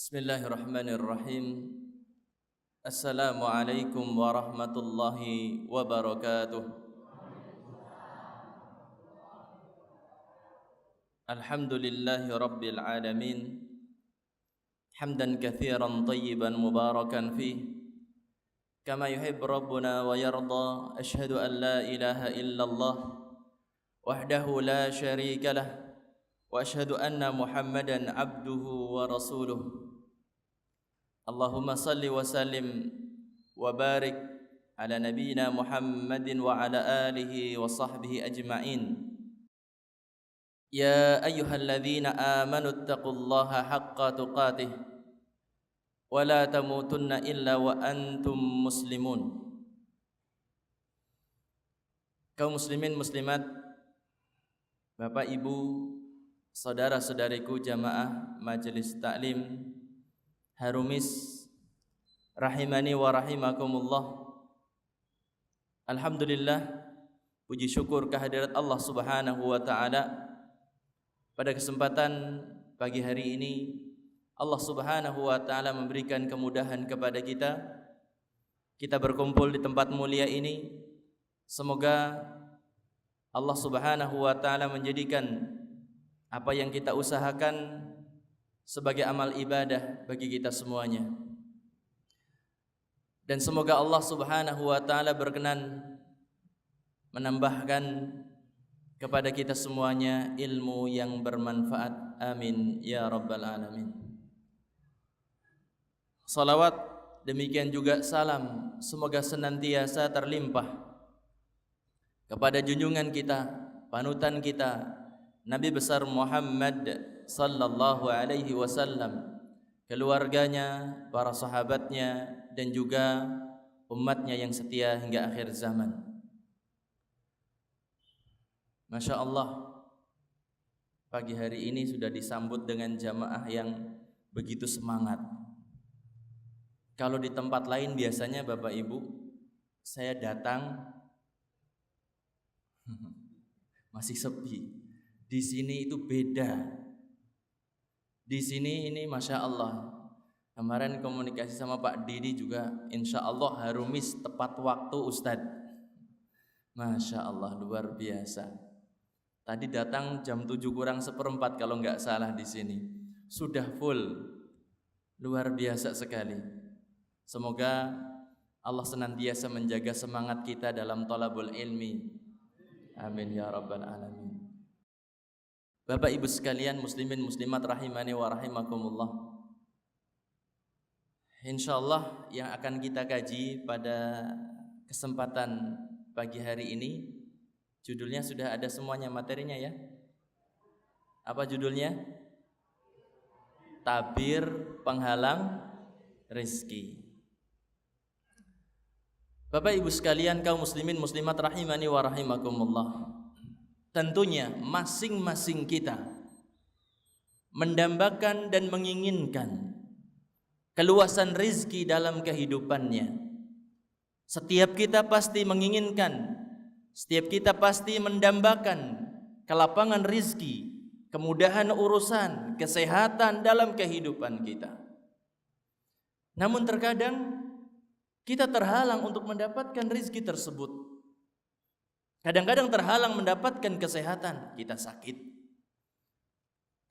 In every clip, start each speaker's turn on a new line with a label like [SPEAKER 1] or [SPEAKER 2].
[SPEAKER 1] Bismillahirrahmanirrahim. Assalamualaikum warahmatullahi wabarakatuh. Alhamdulillahi rabbil alamin. Hamdan katsiran tayyiban mubarakan fih. Kama yuhibbu rabbuna wa yarda. Ashhadu an la ilaha illallah wahdahu la syarika lah. Wa ashhadu anna Muhammadan abduhu wa rasuluh. Allahumma salli wa sallim wa barik ala nabiyyina Muhammadin wa ala alihi wa sahbihi ajma'in. Ya ayyuhalladzina amanu taqullaha haqqa tuqatih wa la tamutunna illa wa antum muslimun. Kaum muslimin muslimat, Bapak Ibu, saudara-saudariku jamaah majelis taklim Harumis rahimani wa rahimakumullah. Alhamdulillah, puji syukur kehadirat Allah Subhanahu wa taala. Pada kesempatan pagi hari ini Allah Subhanahu wa taala memberikan kemudahan kepada kita. Kita berkumpul di tempat mulia ini. Semoga Allah Subhanahu wa taala menjadikan apa yang kita usahakan sebagai amal ibadah bagi kita semuanya. Dan semoga Allah Subhanahu wa taala berkenan menambahkan kepada kita semuanya ilmu yang bermanfaat. Amin ya rabbal alamin. Salawat demikian juga salam semoga senantiasa terlimpah kepada junjungan kita, panutan kita, Nabi besar Muhammad sallallahu alaihi wasallam, keluarganya, para sahabatnya, dan juga umatnya yang setia hingga akhir zaman. Masya Allah, pagi hari ini sudah disambut dengan jamaah yang begitu semangat. Kalau di tempat lain biasanya Bapak Ibu, saya datang masih sepi. Di sini itu beda. Di sini ini Masya Allah. Kemarin komunikasi sama Pak Didi juga, insya Allah Harumis tepat waktu Ustadz. Masya Allah, luar biasa. Tadi datang jam 7 kurang seperempat kalau nggak salah di sini. Sudah full. Luar biasa sekali. Semoga Allah senantiasa menjaga semangat kita dalam thalabul ilmi. Amin ya rabbal alamin. Bapak Ibu sekalian, muslimin muslimat rahimani wa rahimakumullah. Insyaallah yang akan kita kaji pada kesempatan pagi hari ini, judulnya sudah ada semuanya materinya ya. Apa judulnya? Tabir penghalang rezeki. Bapak Ibu sekalian, kaum muslimin muslimat rahimani wa rahimakumullah. Tentunya masing-masing kita mendambakan dan menginginkan keluasan rizki dalam kehidupannya. Setiap kita pasti menginginkan, setiap kita pasti mendambakan kelapangan rizki, kemudahan urusan, kesehatan dalam kehidupan kita. Namun terkadang kita terhalang untuk mendapatkan rizki tersebut. Kadang-kadang terhalang mendapatkan kesehatan, kita sakit.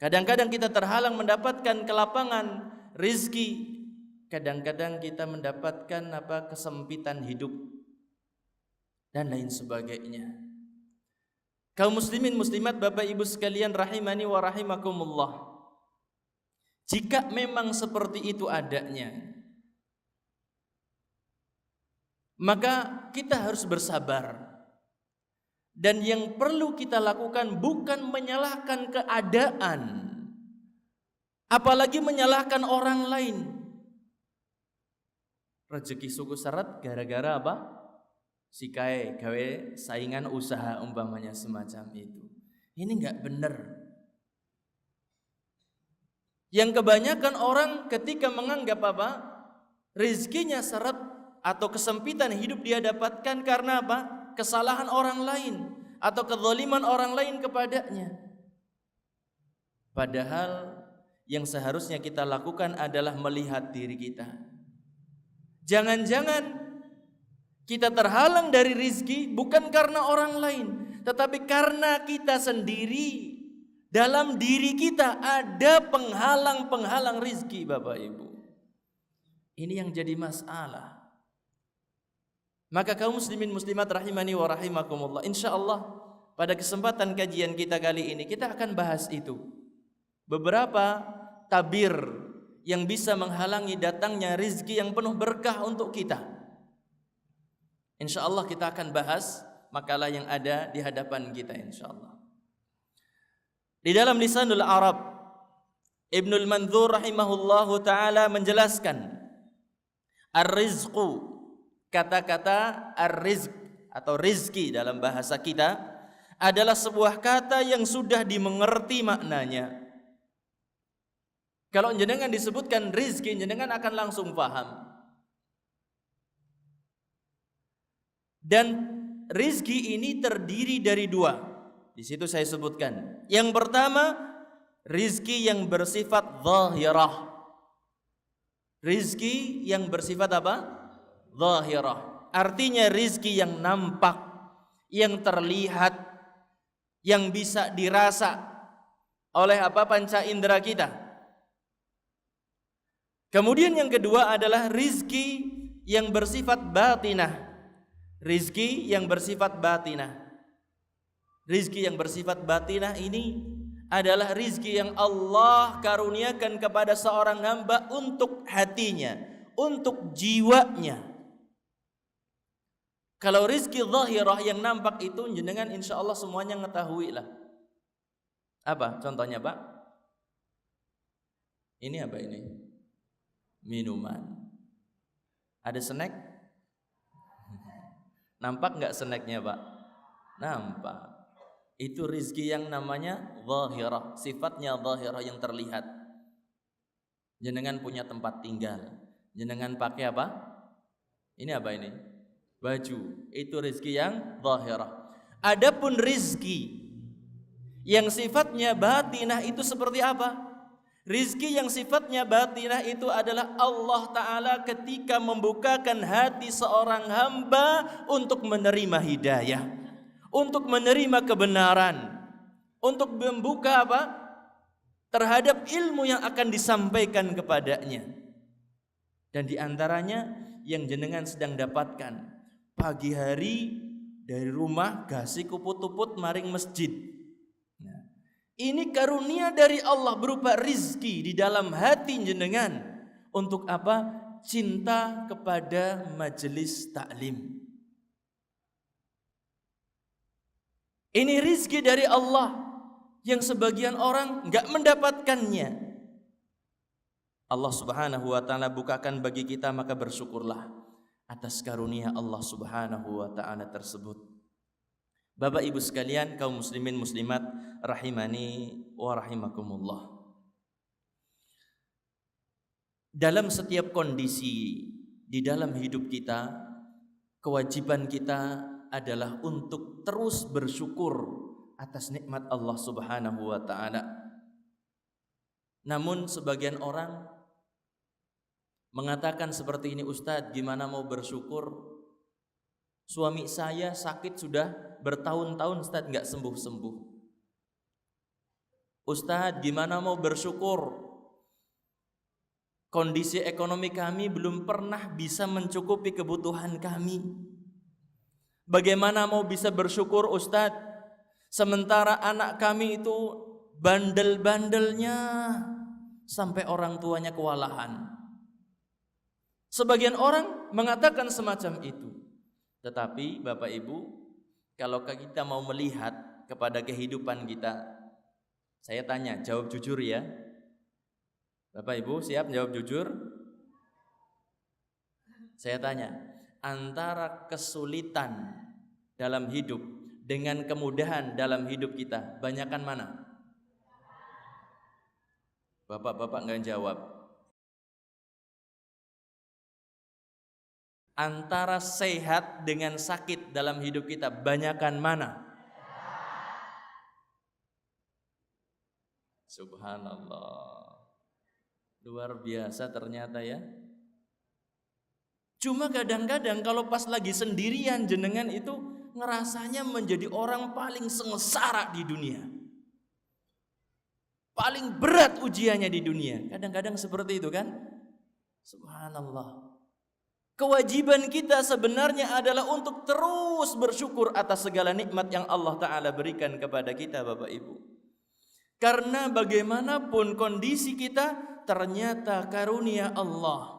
[SPEAKER 1] Kadang-kadang kita terhalang mendapatkan kelapangan rizki. Kadang-kadang kita mendapatkan kesempitan hidup dan lain sebagainya. Kaum muslimin muslimat Bapak Ibu sekalian rahimani wa rahimakumullah. Jika memang seperti itu adanya, maka kita harus bersabar. Dan yang perlu kita lakukan bukan menyalahkan keadaan, apalagi menyalahkan orang lain. Rezeki suku seret gara-gara apa? Sikai gawe saingan usaha umpamanya semacam itu. Ini enggak benar. Yang kebanyakan orang ketika menganggap apa? Rezekinya seret atau kesempitan hidup dia dapatkan karena apa? Kesalahan orang lain atau kezaliman orang lain kepadanya. Padahal yang seharusnya kita lakukan adalah melihat diri kita. Jangan-jangan kita terhalang dari rizki bukan karena orang lain, tetapi karena kita sendiri. Dalam diri kita ada penghalang-penghalang rizki, Bapak Ibu. Ini yang jadi masalah. Maka kaum muslimin muslimat rahimani wa rahimakumullah, insyaallah pada kesempatan kajian kita kali ini kita akan bahas itu. Beberapa tabir yang bisa menghalangi datangnya rizki yang penuh berkah untuk kita. Insyaallah kita akan bahas makalah yang ada di hadapan kita insyaallah. Di dalam Lisanul Arab, Ibnul Mandzur rahimahullahu ta'ala menjelaskan ar-rizqu, kata-kata ar-rizq atau rizki dalam bahasa kita adalah sebuah kata yang sudah dimengerti maknanya. Kalau jenengan disebutkan rizki, jenengan akan langsung paham. Dan rizki ini terdiri dari dua. Di situ saya sebutkan. Yang pertama, rizki yang bersifat zahirah. Rizki yang bersifat apa? Zahirah. Artinya rizki yang nampak, yang terlihat, yang bisa dirasa oleh apa? Panca indera kita. Kemudian yang kedua adalah rizki yang bersifat batinah. Rizki yang bersifat batinah. Rizki yang bersifat batinah ini adalah rizki yang Allah karuniakan kepada seorang hamba untuk hatinya, untuk jiwanya. Kalau rizki zahirah yang nampak itu jenengan insya Allah semuanya mengetahui lah. Apa contohnya Pak? Ini apa ini? Minuman. Ada snack? Nampak nggak snacknya Pak? Nampak. Itu rizki yang namanya zahirah, sifatnya zahirah yang terlihat. Jenengan punya tempat tinggal, jenengan pakai apa? Ini apa ini? Baju. Itu rizki yang zahirah. Adapun rizki yang sifatnya batinah itu seperti apa? Rizki yang sifatnya batinah itu adalah Allah Ta'ala ketika membukakan hati seorang hamba untuk menerima hidayah, untuk menerima kebenaran, untuk membuka apa? Terhadap ilmu yang akan disampaikan kepadanya. Dan diantaranya yang jenengan sedang dapatkan pagi hari dari rumah gasi kuput-uput maring masjid. Nah, ini karunia dari Allah berupa rizki di dalam hati jenengan. Untuk apa? Cinta kepada majelis taklim. Ini rizki dari Allah yang sebagian orang enggak mendapatkannya. Allah Subhanahu wa ta'ala bukakan bagi kita, maka bersyukurlah atas karunia Allah Subhanahu wa ta'ala tersebut. Bapak Ibu sekalian, kaum muslimin muslimat rahimani wa rahimakumullah. Dalam setiap kondisi di dalam hidup kita, kewajiban kita adalah untuk terus bersyukur atas nikmat Allah Subhanahu wa ta'ala. Namun sebagian orang mengatakan seperti ini, Ustadz, gimana mau bersyukur? Suami saya sakit sudah bertahun-tahun, Ustadz, nggak sembuh-sembuh. Ustadz, gimana mau bersyukur? Kondisi ekonomi kami belum pernah bisa mencukupi kebutuhan kami. Bagaimana mau bisa bersyukur Ustadz, sementara anak kami itu bandel-bandelnya sampai orang tuanya kewalahan. Sebagian orang mengatakan semacam itu. Tetapi Bapak Ibu, kalau kita mau melihat kepada kehidupan kita, saya tanya, jawab jujur ya. Bapak Ibu siap jawab jujur? Saya tanya, antara kesulitan dalam hidup dengan kemudahan dalam hidup kita, banyakan mana? Bapak-bapak enggak jawab. Antara sehat dengan sakit dalam hidup kita, banyakan mana? Subhanallah. Luar biasa ternyata ya. Cuma kadang-kadang kalau pas lagi sendirian jenengan itu ngerasanya menjadi orang paling sengsara di dunia. Paling berat ujiannya di dunia. Kadang-kadang seperti itu kan? Subhanallah. Kewajiban kita sebenarnya adalah untuk terus bersyukur atas segala nikmat yang Allah Ta'ala berikan kepada kita, Bapak Ibu. Karena bagaimanapun kondisi kita, ternyata karunia Allah,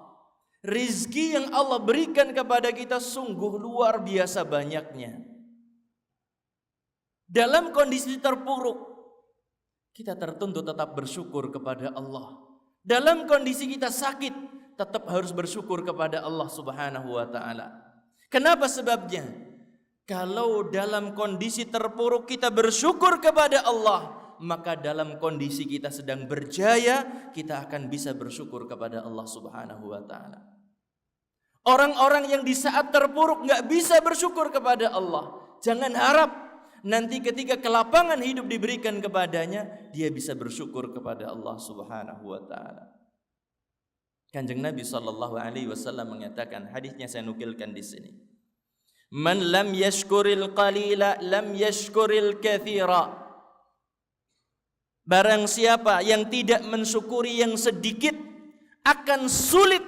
[SPEAKER 1] rizki yang Allah berikan kepada kita sungguh luar biasa banyaknya. Dalam kondisi terpuruk, kita tertuntut tetap bersyukur kepada Allah. Dalam kondisi kita sakit, tetap harus bersyukur kepada Allah Subhanahu wa Ta'ala. Kenapa sebabnya? Kalau dalam kondisi terpuruk kita bersyukur kepada Allah, maka dalam kondisi kita sedang berjaya, kita akan bisa bersyukur kepada Allah Subhanahu wa Ta'ala. Orang-orang yang di saat terpuruk nggak bisa bersyukur kepada Allah, jangan harap nanti ketika kelapangan hidup diberikan kepadanya, dia bisa bersyukur kepada Allah Subhanahu wa Ta'ala. Kanjeng Nabi sallallahu alaihi wasallam mengatakan, hadisnya saya nukilkan di sini. Man lam yashkuril qalila lam yashkuril katsira. Barang siapa yang tidak mensyukuri yang sedikit, akan sulit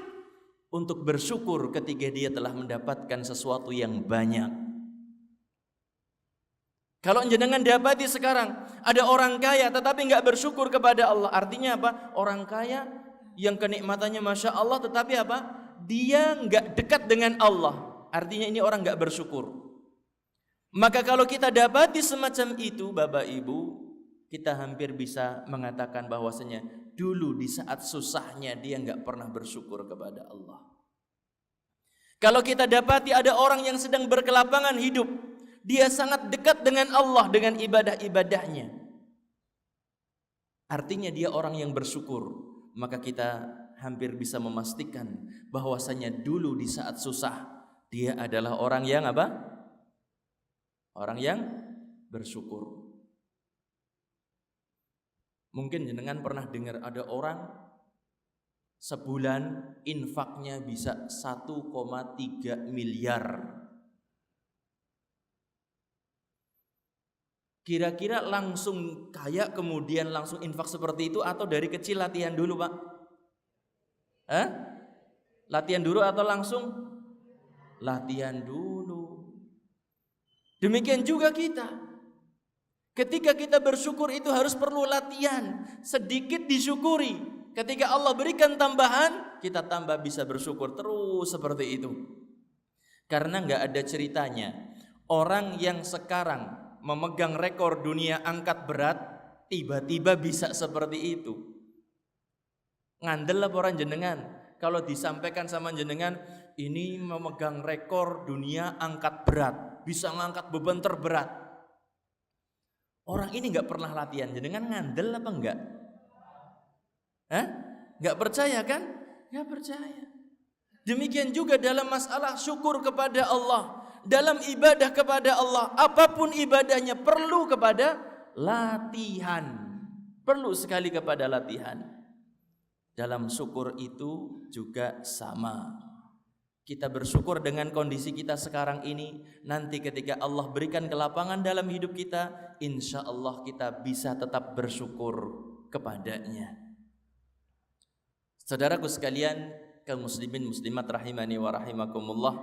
[SPEAKER 1] untuk bersyukur ketika dia telah mendapatkan sesuatu yang banyak. Kalau jenengan dapati sekarang ada orang kaya tetapi nggak bersyukur kepada Allah, artinya apa? Orang kaya yang kenikmatannya masya Allah, tetapi apa? Dia nggak dekat dengan Allah. Artinya ini orang nggak bersyukur. Maka kalau kita dapati semacam itu, Bapak Ibu, kita hampir bisa mengatakan bahwasanya dulu di saat susahnya dia nggak pernah bersyukur kepada Allah. Kalau kita dapati ada orang yang sedang berkelapangan hidup, dia sangat dekat dengan Allah dengan ibadah-ibadahnya, artinya dia orang yang bersyukur. Maka kita hampir bisa memastikan bahwasanya dulu di saat susah dia adalah orang yang apa? Orang yang bersyukur. Mungkin jenengan pernah dengar ada orang sebulan infaknya bisa 1,3 miliar. Kira-kira langsung kaya kemudian langsung infak seperti itu, atau dari kecil latihan dulu, Pak? Latihan dulu atau langsung? Latihan dulu. Demikian juga kita. Ketika kita bersyukur itu harus perlu latihan. Sedikit disyukuri. Ketika Allah berikan tambahan, kita tambah bisa bersyukur terus seperti itu. Karena nggak ada ceritanya orang yang sekarang memegang rekor dunia angkat berat tiba-tiba bisa seperti itu. Ngandel lah orang jenengan kalau disampaikan sama jenengan, ini memegang rekor dunia angkat berat, bisa ngangkat beban terberat. Orang ini nggak pernah latihan, jenengan ngandel apa enggak? Nggak percaya kan? Nggak percaya. Demikian juga dalam masalah syukur kepada Allah. Dalam ibadah kepada Allah, apapun ibadahnya perlu kepada latihan. Perlu sekali kepada latihan. Dalam syukur itu juga sama. Kita bersyukur dengan kondisi kita sekarang ini. Nanti ketika Allah berikan kelapangan dalam hidup kita, insya Allah kita bisa tetap bersyukur kepadanya. Saudaraku sekalian, kaum muslimin muslimat rahimani wa rahimakumullah,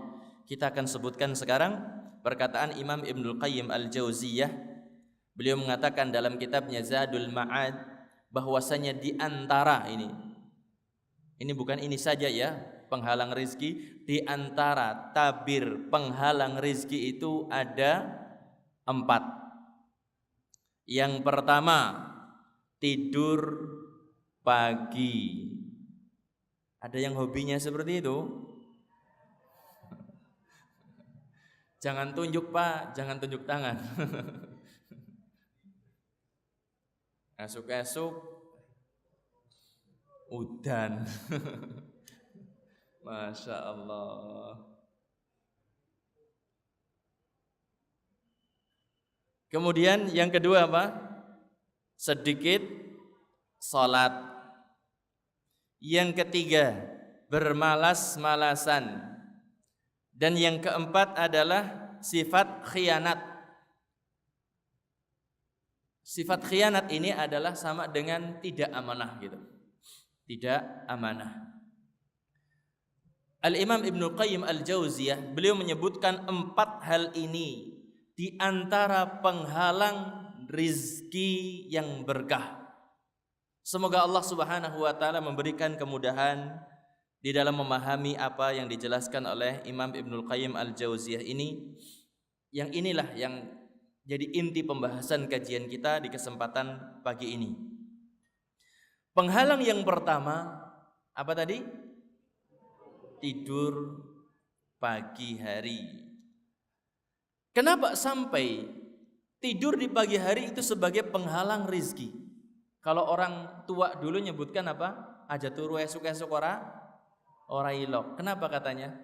[SPEAKER 1] kita akan sebutkan sekarang perkataan Imam Ibnul Qayyim Al-Jauziyah. Beliau mengatakan dalam kitabnya Zadul Ma'ad bahwasanya di antara ini bukan ini saja ya, penghalang rizki, di antara tabir penghalang rizki itu ada 4. Yang pertama, tidur pagi. Ada yang hobinya seperti itu? Jangan tunjuk, Pak, jangan tunjuk tangan. Esok-esok udan. Masya Allah. Kemudian yang kedua apa? Sedikit salat. Yang ketiga, bermalas-malasan. Dan yang keempat adalah sifat khianat. Sifat khianat ini adalah sama dengan tidak amanah gitu. Tidak amanah. Al-Imam Ibnu Qayyim Al-Jauziyah, beliau menyebutkan 4 hal ini di antara penghalang rizki yang berkah. Semoga Allah Subhanahu wa taala memberikan kemudahan di dalam memahami apa yang dijelaskan oleh Imam Ibnu Qayyim Al-Jauziyah ini. Yang inilah yang jadi inti pembahasan kajian kita di kesempatan pagi ini. Penghalang yang pertama apa tadi? Tidur pagi hari. Kenapa sampai tidur di pagi hari itu sebagai penghalang rizki? Kalau orang tua dulu nyebutkan apa? Aja turu esuk-esuk ora ilok. Kenapa katanya?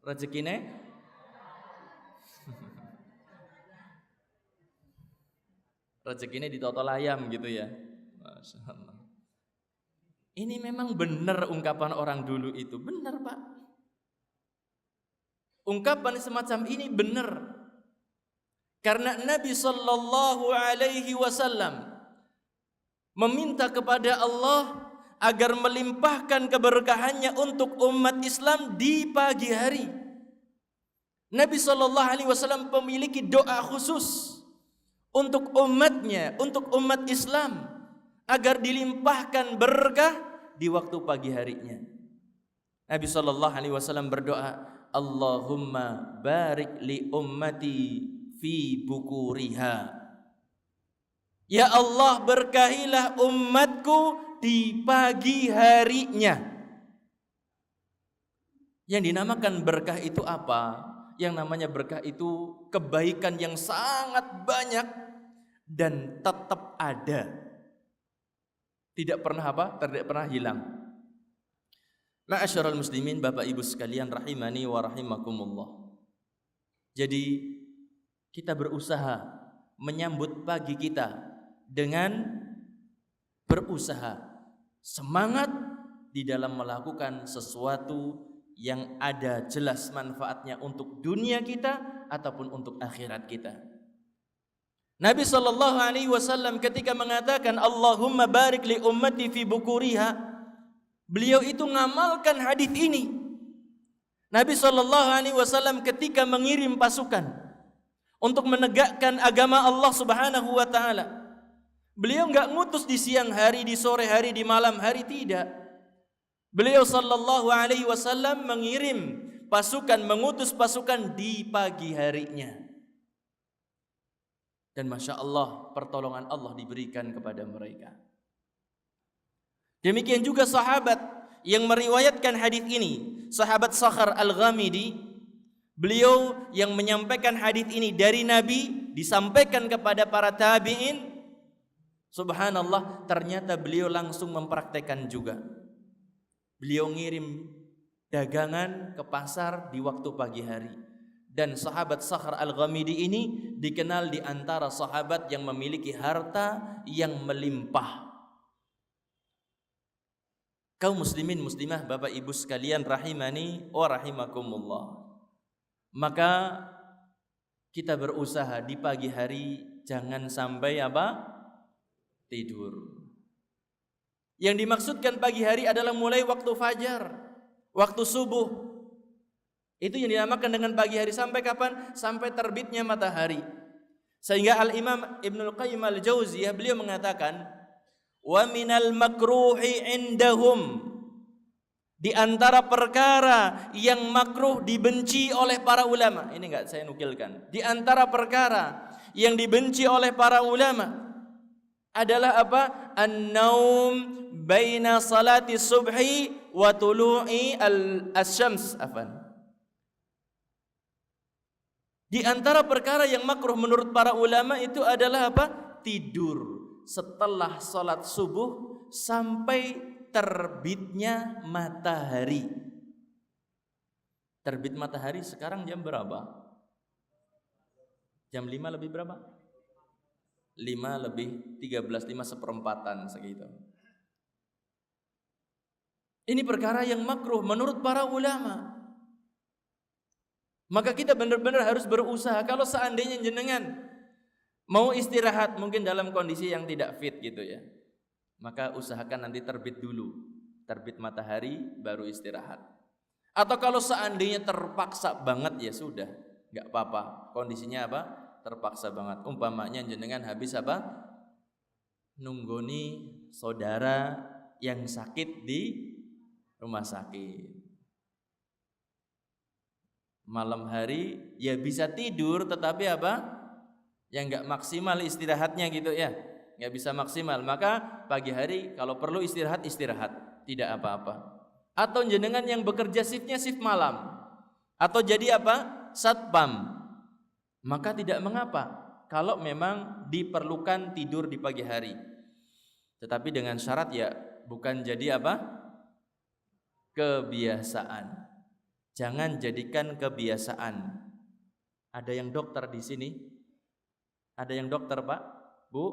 [SPEAKER 1] Rezekine rezekine ditotol ayam gitu ya. Masya Allah. Ini memang benar ungkapan orang dulu itu. Benar Pak. Ungkapan semacam ini benar. Karena Nabi Sallallahu Alaihi Wasallam meminta kepada Allah agar melimpahkan keberkahannya untuk umat Islam di pagi hari. Nabi Sallallahu Alaihi Wasallam memiliki doa khusus untuk umatnya, untuk umat Islam, agar dilimpahkan berkah di waktu pagi harinya. Nabi Sallallahu Alaihi Wasallam berdoa, Allahumma barik li ummati fi bukuriha. Ya Allah, berkahilah umatku di pagi harinya. Yang dinamakan berkah itu apa? Yang namanya berkah itu kebaikan yang sangat banyak dan tetap ada. Tidak pernah apa? Tidak pernah hilang. Ma'asyiral muslimin, Bapak Ibu sekalian rahimani wa rahimakumullah. Jadi kita berusaha menyambut pagi kita dengan berusaha semangat di dalam melakukan sesuatu yang ada jelas manfaatnya untuk dunia kita ataupun untuk akhirat kita. Nabi Sallallahu Alaihi Wasallam ketika mengatakan Allahumma barik li ummati fi bukuriha, beliau itu ngamalkan hadis ini. Nabi Sallallahu Alaihi Wasallam ketika mengirim pasukan untuk menegakkan agama Allah Subhanahu Wa Taala, beliau enggak ngutus di siang hari, di sore hari, di malam hari, tidak. Beliau Sallallahu Alaihi Wasallam mengirim pasukan, mengutus pasukan di pagi harinya. Dan Masya Allah, pertolongan Allah diberikan kepada mereka. Demikian juga sahabat yang meriwayatkan hadis ini, sahabat Sakhar Al-Ghamidi, beliau yang menyampaikan hadis ini dari Nabi, disampaikan kepada para tabi'in. Subhanallah, ternyata beliau langsung mempraktekkan juga. Beliau ngirim dagangan ke pasar di waktu pagi hari. Dan sahabat Sakhar Al-Ghamidi ini dikenal di antara sahabat yang memiliki harta yang melimpah. Kaum muslimin muslimah, Bapak Ibu sekalian rahimani wa rahimakumullah. Maka kita berusaha di pagi hari jangan sampai apa? Tidur. Yang dimaksudkan pagi hari adalah mulai waktu fajar, waktu subuh. Itu yang dinamakan dengan pagi hari. Sampai kapan? Sampai terbitnya matahari. Sehingga Al-Imam Ibnu Qayyim Al-Jauziyah beliau mengatakan, wa minal makruhi indahum, di antara perkara yang makruh dibenci oleh para ulama. Ini enggak saya nukilkan. Di antara perkara yang dibenci oleh para ulama adalah apa? An-naum baina salati subhi wa tulu'i al-syams. Di antara perkara yang makruh menurut para ulama itu adalah apa? Tidur setelah salat subuh sampai terbitnya matahari. Terbit matahari sekarang jam berapa? Jam 5 lebih berapa? 5 lebih 13, 5 seperempatan segitu. Ini perkara yang makruh menurut para ulama. Maka kita benar-benar harus berusaha. Kalau seandainya jenengan mau istirahat mungkin dalam kondisi yang tidak fit gitu ya, maka usahakan nanti terbit dulu, terbit matahari baru istirahat. Atau kalau seandainya terpaksa banget ya sudah, nggak apa-apa. Kondisinya apa? Terpaksa banget. Umpamanya jenengan habis apa? Nunggoni saudara yang sakit di rumah sakit. Malam hari ya bisa tidur tetapi apa? Ya nggak maksimal istirahatnya gitu ya, nggak bisa maksimal. Maka pagi hari kalau perlu istirahat, tidak apa-apa. Atau jenengan yang bekerja shiftnya shift malam, atau jadi apa? Satpam, maka tidak mengapa kalau memang diperlukan tidur di pagi hari. Tetapi dengan syarat ya bukan jadi apa? Kebiasaan. Jangan jadikan kebiasaan. Ada yang dokter di sini? Ada yang dokter, Pak? Bu?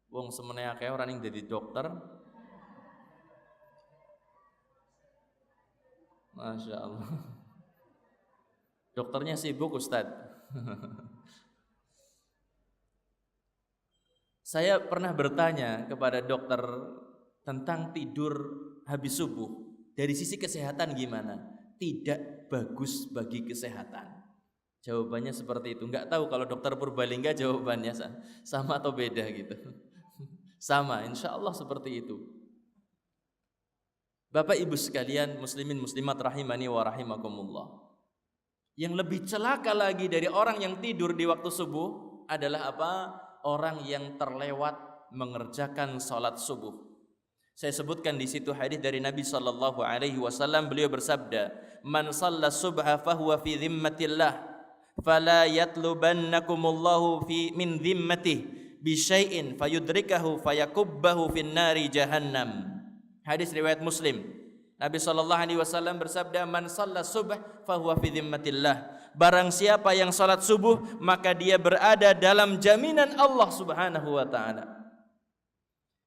[SPEAKER 1] Wong semene akeh ora ning dadi dokter. Masya Allah. Dokternya sibuk, Ustadz. Saya pernah bertanya kepada dokter tentang tidur habis subuh. Dari sisi kesehatan gimana? Tidak bagus bagi kesehatan. Jawabannya seperti itu. Enggak tahu kalau dokter Purbalingga jawabannya sama atau beda gitu. Sama, insya Allah seperti itu. Bapak ibu sekalian, muslimin muslimat rahimani wa rahimakumullah. Yang lebih celaka lagi dari orang yang tidur di waktu subuh adalah apa? Orang yang terlewat mengerjakan salat subuh. Saya sebutkan di situ hadis dari Nabi sallallahu alaihi wasallam, beliau bersabda, "Man shalla subha fahuwa fi dhimmatillah, fala yatlubannakumullahu fi min dhimmatihi bi syai'in fayudrikahu fayakubbahu fin nari jahannam." Hadis riwayat Muslim. Nabi sallallahu alaihi wasallam bersabda, "Man shalla subh fahuwa fi dhimmatillah." Barang siapa yang salat subuh, maka dia berada dalam jaminan Allah Subhanahu wa taala.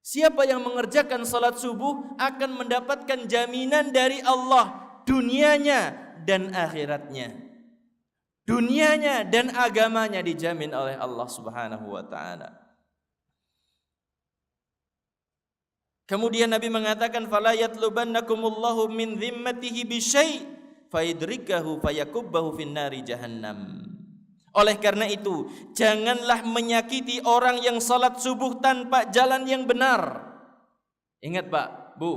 [SPEAKER 1] Siapa yang mengerjakan salat subuh akan mendapatkan jaminan dari Allah dunianya dan akhiratnya. Dunianya dan agamanya dijamin oleh Allah Subhanahu wa taala. Kemudian Nabi mengatakan, "Fala yatlubannakumullahu min dhimmatihi bi syai' fayudrikahu fayakubbahu finnari jahannam." Oleh karena itu, janganlah menyakiti orang yang salat subuh tanpa jalan yang benar. Ingat Pak, Bu,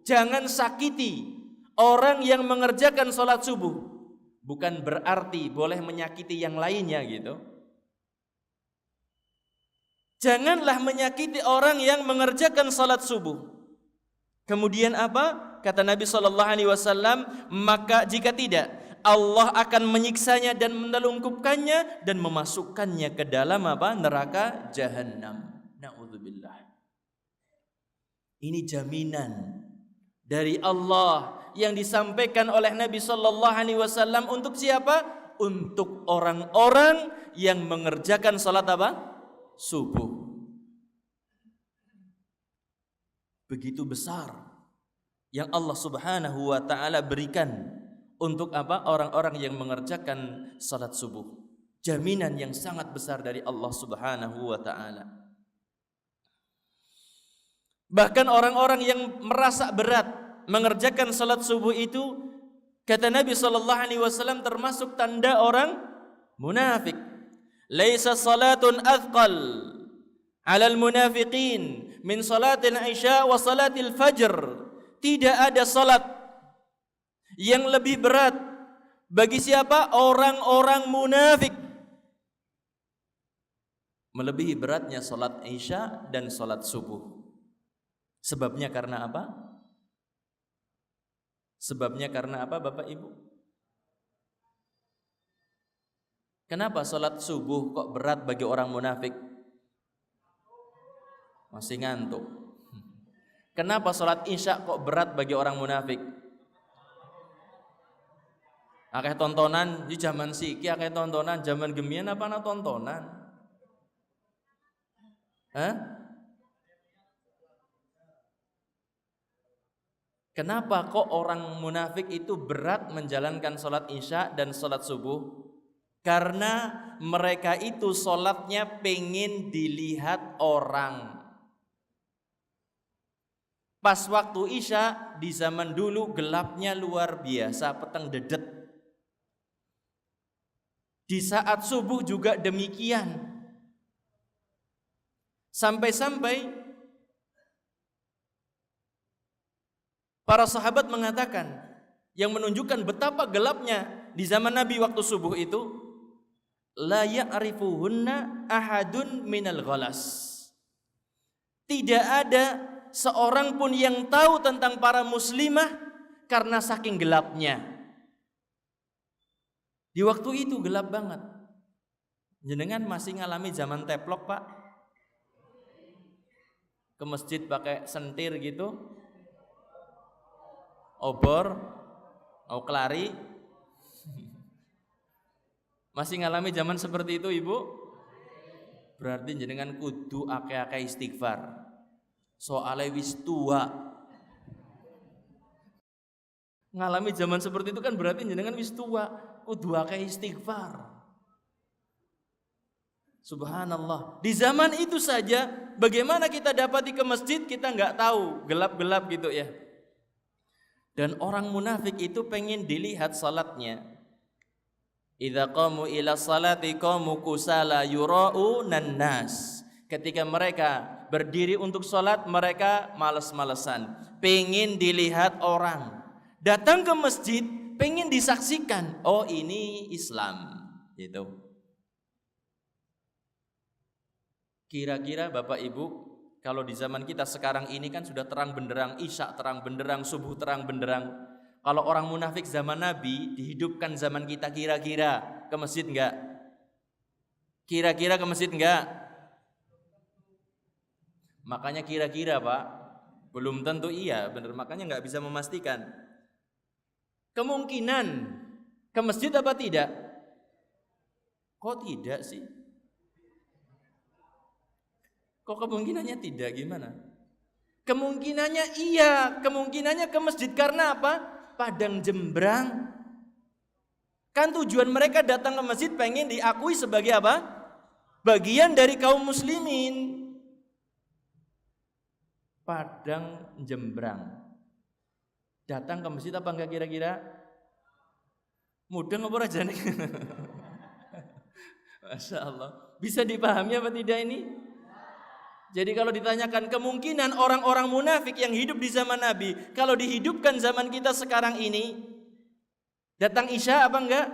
[SPEAKER 1] jangan sakiti orang yang mengerjakan salat subuh. Bukan berarti boleh menyakiti yang lainnya gitu. Janganlah menyakiti orang yang mengerjakan salat subuh. Kemudian apa? Kata Nabi SAW, maka jika tidak, Allah akan menyiksanya dan menelungkupkannya dan memasukkannya ke dalam apa? Neraka Jahannam. Na'udzubillah. Ini jaminan dari Allah yang disampaikan oleh Nabi SAW untuk siapa? Untuk orang-orang yang mengerjakan salat apa? Subuh. Begitu besar yang Allah Subhanahu wa taala berikan untuk apa? Orang-orang yang mengerjakan salat subuh. Jaminan yang sangat besar dari Allah Subhanahu wa taala. Bahkan orang-orang yang merasa berat mengerjakan salat subuh itu, kata Nabi sallallahu alaihi wasallam, termasuk tanda orang munafik. Laisa salatun athqal 'alal munafiqin min salatil isya wa salatil fajr. Tidak ada salat yang lebih berat bagi siapa? Orang-orang munafik. Melebihi beratnya salat isya dan salat subuh. Sebabnya karena apa? Sebabnya karena apa Bapak Ibu? Kenapa salat subuh kok berat bagi orang munafik? Masih ngantuk. Kenapa salat isya kok berat bagi orang munafik? Akeh tontonan di zaman siki, akeh tontonan zaman gemian apa ana tontonan? Hah? Kenapa kok orang munafik itu berat menjalankan sholat isya dan sholat subuh? Karena mereka itu sholatnya pengen dilihat orang. Pas waktu isya di zaman dulu gelapnya luar biasa, peteng dedet. Di saat subuh juga demikian. Sampai-sampai para sahabat mengatakan, yang menunjukkan betapa gelapnya di zaman Nabi waktu subuh itu, la ya'rifuhunna ahadun minal ghalas. Tidak ada seorang pun yang tahu tentang para muslimah karena saking gelapnya. Di waktu itu gelap banget. Jenengan masih ngalami zaman teplok, Pak? Ke masjid pakai sentir gitu? Obor? Kelari? Masih ngalami zaman seperti itu, Ibu? Berarti jenengan kudu akeh-akeh istighfar. Soale wis tua. Ngalami zaman seperti itu kan berarti jenengan wis tua, kudu akeh istighfar. Subhanallah. Di zaman itu saja bagaimana kita dapati ke masjid kita nggak tahu, gelap-gelap gitu ya. Dan orang munafik itu pengen dilihat salatnya. Idza qamu ila salati qamu kusala yura'unan nas. Ketika mereka berdiri untuk salat, mereka malas-malesan, pengen dilihat orang. Datang ke masjid pengen disaksikan, oh ini Islam, gitu. Kira-kira Bapak Ibu, kalau di zaman kita sekarang ini kan sudah terang benderang, isya terang benderang, subuh terang benderang. Kalau orang munafik zaman Nabi dihidupkan zaman kita, kira-kira ke masjid enggak? Kira-kira ke masjid enggak? Makanya kira-kira, Pak. Belum tentu iya, benar, makanya enggak bisa memastikan. Kemungkinan ke masjid apa tidak? Kok tidak sih? Kok kemungkinannya tidak, gimana? Kemungkinannya iya, kemungkinannya ke masjid karena apa? Padang Jembrang. Kan tujuan mereka datang ke masjid pengen diakui sebagai apa? Bagian dari kaum muslimin. Padang Jembrang. Datang ke masjid apa enggak kira-kira? Mudeng apa aja nih? Masya Allah. Bisa dipahami apa tidak ini? Jadi kalau ditanyakan kemungkinan orang-orang munafik yang hidup di zaman Nabi, kalau dihidupkan zaman kita sekarang ini, datang isya apa enggak?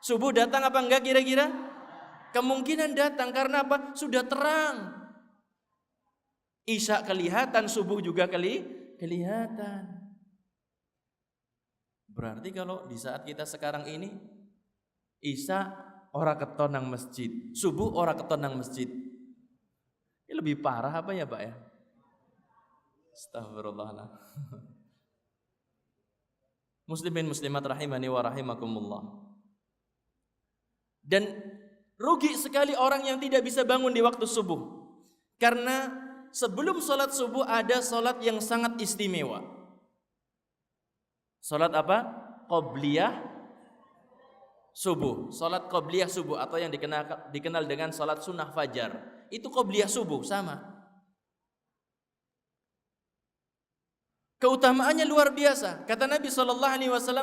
[SPEAKER 1] Subuh datang apa enggak kira-kira? Kemungkinan datang karena apa? Sudah terang. Isya kelihatan, subuh juga kelihatan. Berarti kalau di saat kita sekarang ini, isya ora keton nang masjid, subuh ora keton nang masjid. Ini lebih parah apa ya, Pak ya? Astagfirullahaladzim. Muslimin muslimat rahimani wa rahimakumullah. Dan rugi sekali orang yang tidak bisa bangun di waktu subuh. Karena sebelum sholat subuh ada sholat yang sangat istimewa. Sholat apa? Qobliyah subuh. Sholat qobliyah subuh atau yang dikenal dengan sholat sunnah fajar. Itu qobliyah subuh sama. Keutamaannya luar biasa. Kata Nabi SAW,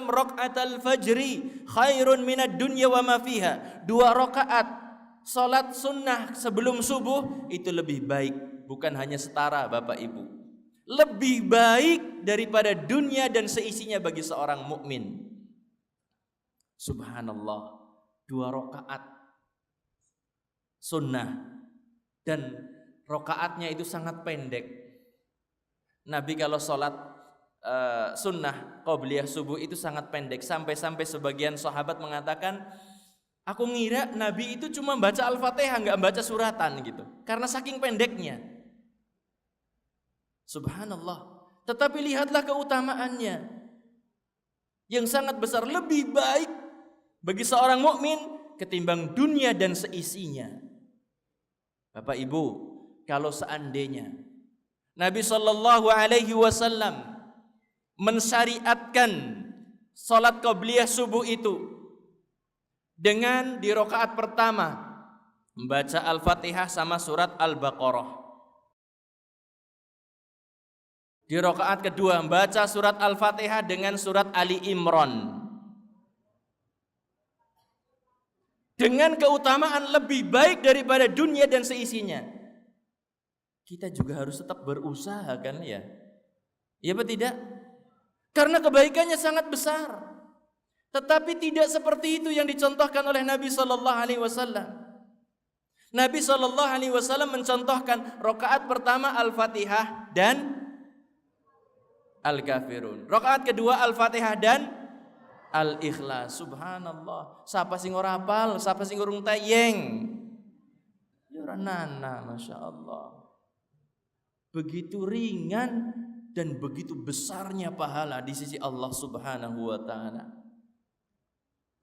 [SPEAKER 1] raq'atal fajri khairun minad dunya wa ma fiha. 2 rakaat salat sunnah sebelum subuh itu lebih baik, bukan hanya setara Bapak Ibu. Lebih baik daripada dunia dan seisinya bagi seorang mukmin. Subhanallah. 2 rakaat sunnah. Dan rokaatnya itu sangat pendek. Nabi kalau sholat sunnah qobliyah subuh itu sangat pendek. Sampai-sampai sebagian sahabat mengatakan, aku ngira Nabi itu cuma baca Al-Fatihah, nggak baca suratan gitu. Karena saking pendeknya. Subhanallah. Tetapi lihatlah keutamaannya yang sangat besar, lebih baik bagi seorang mukmin ketimbang dunia dan seisinya. Bapak Ibu, kalau seandainya Nabi SAW mensyariatkan salat qabliyah subuh itu dengan di rakaat pertama membaca Al-Fatihah sama surat Al-Baqarah. Di rakaat kedua membaca surat Al-Fatihah dengan surat Ali Imran. Dengan keutamaan lebih baik daripada dunia dan seisinya. Kita juga harus tetap berusaha kan ya? Iya apa tidak? Karena kebaikannya sangat besar. Tetapi tidak seperti itu yang dicontohkan oleh Nabi sallallahu alaihi wasallam. Nabi sallallahu alaihi wasallam mencontohkan rakaat pertama Al-Fatihah dan Al-Kafirun. Rakaat kedua Al-Fatihah dan Al-Ikhlas. Subhanallah. Siapa sing ora hafal, siapa sing urung tayeng? Ya ora nana, Masya Allah. Begitu ringan dan begitu besarnya pahala di sisi Allah Subhanahu wa taala.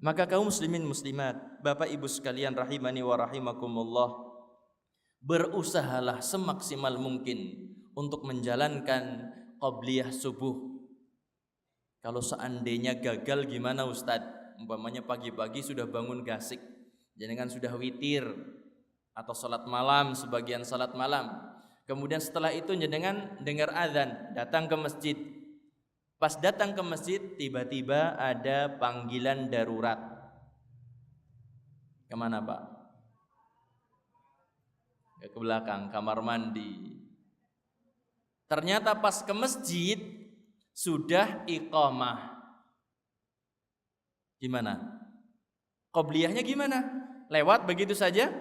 [SPEAKER 1] Maka kaum muslimin muslimat, Bapak Ibu sekalian rahimani wa rahimakumullah, berusahalah semaksimal mungkin untuk menjalankan qabliyah subuh. Kalau seandainya gagal gimana Ustadz? Umpamanya pagi-pagi sudah bangun gasik, jenengan sudah witir atau salat malam, sebagian salat malam. Kemudian setelah itu jenengan dengar azan, datang ke masjid. Pas datang ke masjid tiba-tiba ada panggilan darurat. Kemana Pak? Ke belakang, kamar mandi. Ternyata pas ke masjid sudah iqamah. Gimana? Qobliyahnya gimana? Lewat begitu saja?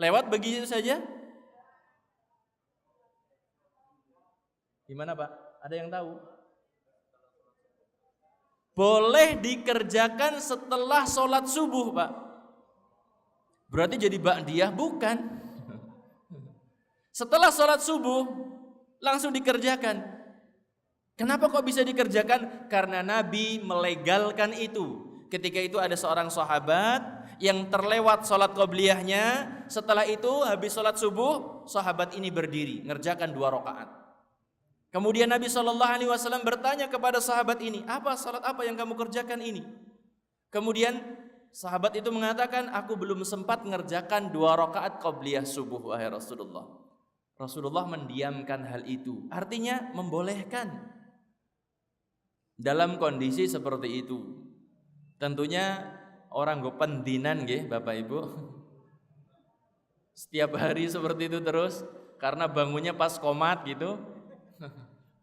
[SPEAKER 1] Lewat begitu saja? Gimana Pak? Ada yang tahu? Boleh dikerjakan setelah sholat subuh Pak. Berarti jadi ba'diyah? Bukan. Setelah sholat subuh langsung dikerjakan. Kenapa kok bisa dikerjakan? Karena Nabi melegalkan itu. Ketika itu ada seorang sahabat yang terlewat sholat qobliyahnya. Setelah itu habis sholat subuh, sahabat ini berdiri ngerjakan 2 rakaat. Kemudian Nabi SAW bertanya kepada sahabat ini, salat apa yang kamu kerjakan ini? Kemudian sahabat itu mengatakan, aku belum sempat ngerjakan 2 rakaat qobliyah subuh wahai Rasulullah. Rasulullah mendiamkan hal itu, artinya membolehkan. Dalam kondisi seperti itu, tentunya orang go pendinan nggih Bapak Ibu. Setiap hari seperti itu terus karena bangunnya pas qomat gitu.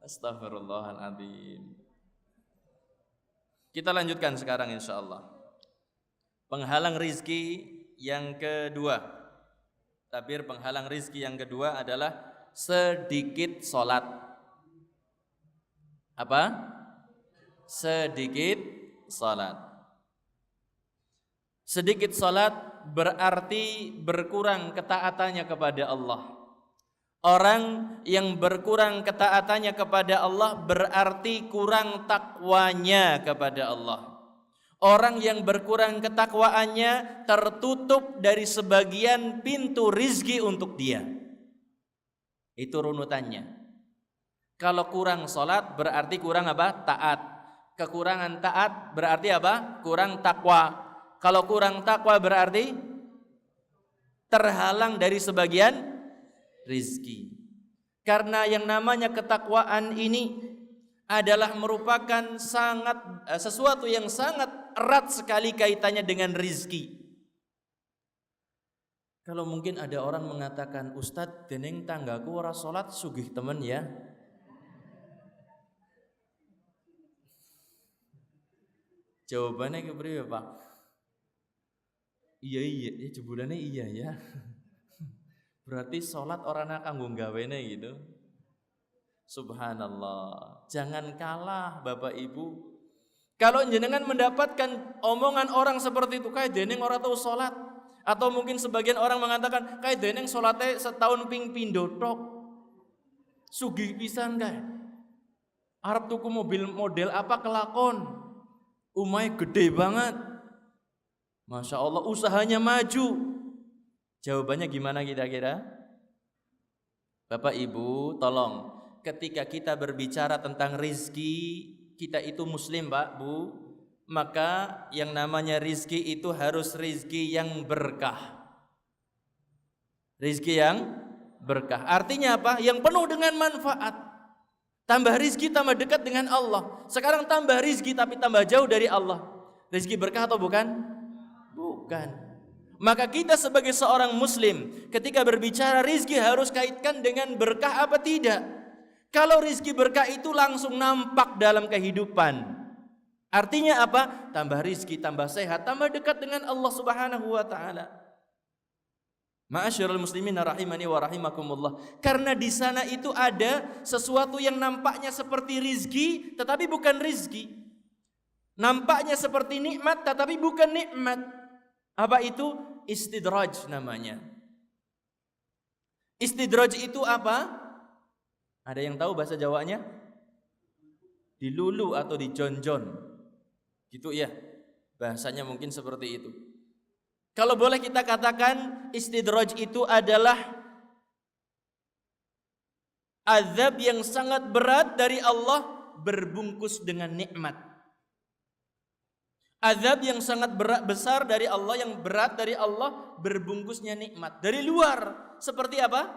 [SPEAKER 1] Astagfirullahaladzim. Kita lanjutkan sekarang insyaallah. Penghalang rizki yang kedua. Tabir penghalang rizki yang kedua adalah sedikit sholat. Apa? Sedikit salat. Sedikit salat berarti berkurang ketaatannya kepada Allah. Orang yang berkurang ketaatannya kepada Allah berarti kurang takwanya kepada Allah. Orang yang berkurang ketakwaannya tertutup dari sebagian pintu rizki untuk dia. Itu runutannya. Kalau kurang salat berarti kurang apa? Taat. Kekurangan taat berarti apa? Kurang takwa. Kalau kurang takwa berarti terhalang dari sebagian rizki. Karena yang namanya ketakwaan ini adalah merupakan sesuatu yang sangat erat sekali kaitannya dengan rizki. Kalau mungkin ada orang mengatakan, Ustadz dening tanggaku ora salat sugih temen ya. Jawabannya kepriye Pak? Iya, jebulannya iya ya. Berarti sholat orang kanggo gawene gitu. Subhanallah. Jangan kalah Bapak Ibu. Kalau jenengan mendapatkan omongan orang seperti itu, kayak deneng orang tahu sholat. Atau mungkin sebagian orang mengatakan, kayak deneng sholatnya setahun ping pindo tok. Sugih pisan kae. Arep tuku mobil model apa kelakon. Umay gede banget. Masya Allah usahanya maju. Jawabannya gimana kira-kira? Bapak Ibu tolong ketika kita berbicara tentang rizki, kita itu muslim Pak, Bu, maka yang namanya rizki itu harus rizki yang berkah. Rizki yang berkah. Artinya apa? Yang penuh dengan manfaat. Tambah rizki, tambah dekat dengan Allah. Sekarang tambah rizki tapi tambah jauh dari Allah. Rizki berkah atau bukan? Bukan. Maka kita sebagai seorang muslim, ketika berbicara rizki harus kaitkan dengan berkah apa tidak. Kalau rizki berkah itu langsung nampak dalam kehidupan. Artinya apa? Tambah rizki, tambah sehat, tambah dekat dengan Allah Subhanahu wa ta'ala. Ma'asyiral muslimin rahimani wa rahimakumullah. Karena di sana itu ada sesuatu yang nampaknya seperti rizki tetapi bukan rizki. Nampaknya seperti nikmat tetapi bukan nikmat. Apa itu? Istidraj namanya. Istidraj itu apa? Ada yang tahu bahasa Jawanya? Dilulu atau dijonjon. Gitu ya. Bahasanya mungkin seperti itu. Kalau boleh kita katakan istidraj itu adalah azab yang sangat berat dari Allah berbungkus dengan nikmat. Azab yang sangat berat besar dari Allah, yang berat dari Allah berbungkusnya nikmat. Dari luar seperti apa?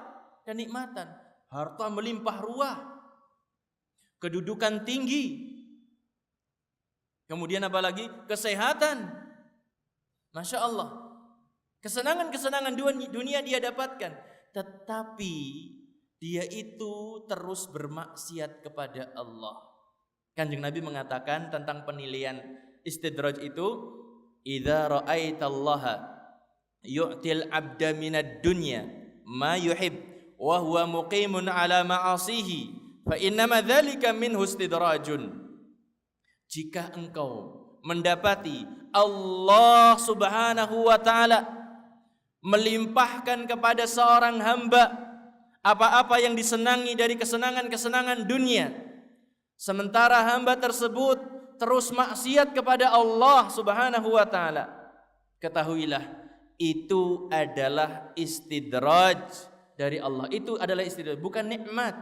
[SPEAKER 1] Kenikmatan, harta melimpah ruah, kedudukan tinggi. Kemudian apa lagi? Kesehatan. Masya Allah. Kesenangan-kesenangan dunia dia dapatkan, tetapi dia itu terus bermaksiat kepada Allah. Kanjeng Nabi mengatakan tentang penilaian istidraj itu, idza ra'aitallaha yu'til 'abda minad dunya ma yuhib wa huwa muqimun 'ala ma'asihi fa innama dzalika minhu istidrajun. Jika engkau mendapati Allah Subhanahu wa ta'ala melimpahkan kepada seorang hamba apa-apa yang disenangi dari kesenangan-kesenangan dunia, sementara hamba tersebut terus maksiat kepada Allah Subhanahu wa ta'ala, ketahuilah itu adalah istidraj dari Allah. Itu adalah istidraj, bukan nikmat.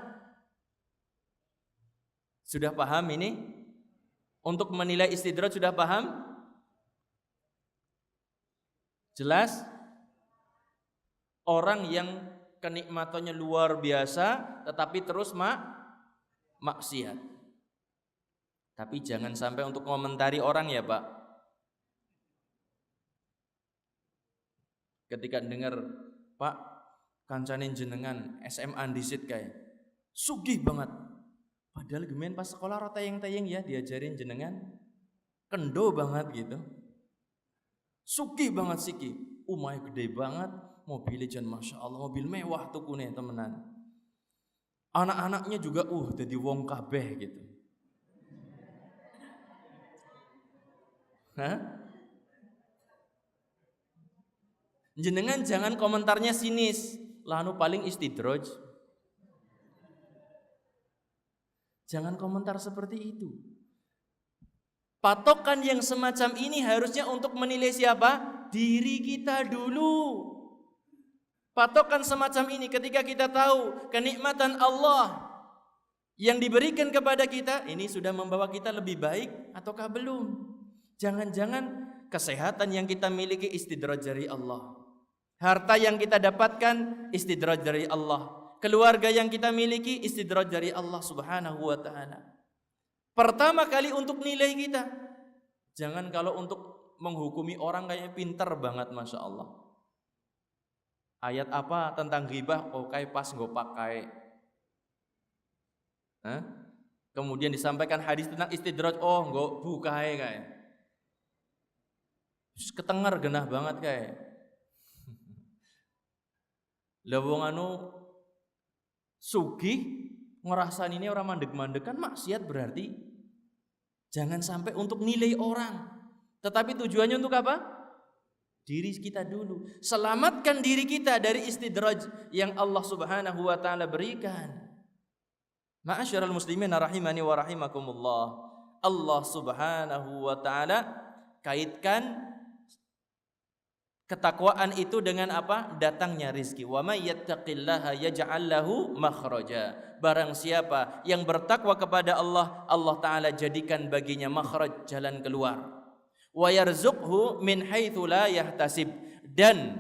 [SPEAKER 1] Sudah paham ini? Untuk menilai istidraj sudah paham? Jelas? Orang yang kenikmatannya luar biasa tetapi terus maksiat. Tapi jangan sampai untuk komentari orang ya Pak. Ketika dengar, Pak, kancane jenengan SMA disit kayak sugih banget. Padahal gemen pas sekolah rata tayang-tayang ya diajarin jenengan kendo banget gitu. Sugih banget siki. Umay gede banget. Mobilnya jangan Masya Allah, mobil mewah tuh kune temenan. Anak-anaknya juga jadi wong kabeh gitu. Hah? Jenengan jangan komentarnya sinis, lanu paling istidraj. Jangan komentar seperti itu. Patokan yang semacam ini harusnya untuk menilai siapa? Diri kita dulu. Patokan semacam ini ketika kita tahu kenikmatan Allah yang diberikan kepada kita, ini sudah membawa kita lebih baik ataukah belum? Jangan-jangan kesehatan yang kita miliki istidraj dari Allah. Harta yang kita dapatkan istidraj dari Allah. Keluarga yang kita miliki istidraj dari Allah Subhanahu wa ta'ala. Pertama kali untuk nilai kita. Jangan kalau untuk menghukumi orang kayaknya pinter banget Masya Allah. Ayat apa tentang ghibah? Oh kayak pas nggak pakai. Kemudian disampaikan hadis tentang istidraj. Oh nggak bukai kayak. Ketenger genah banget kayak. Lawong anu sugih ngerasain ini orang mandek-mandek kan maksiat berarti. Jangan sampai untuk nilai orang. Tetapi tujuannya untuk apa? Diri kita dulu. Selamatkan diri kita dari istidraj yang Allah Subhanahu wa ta'ala berikan. Ma'asyiral muslimin rahimani wa rahimakumullah. Allah Subhanahu wa ta'ala kaitkan Ketakwaan itu dengan apa? Datangnya rizki. Wa may yattaqillaha yaj'al lahu makhraja. Barang siapa yang bertakwa kepada Allah, Allah Ta'ala jadikan baginya makhraj, jalan keluar. Wa yarzuqhu min haitsu la yahtasib. Dan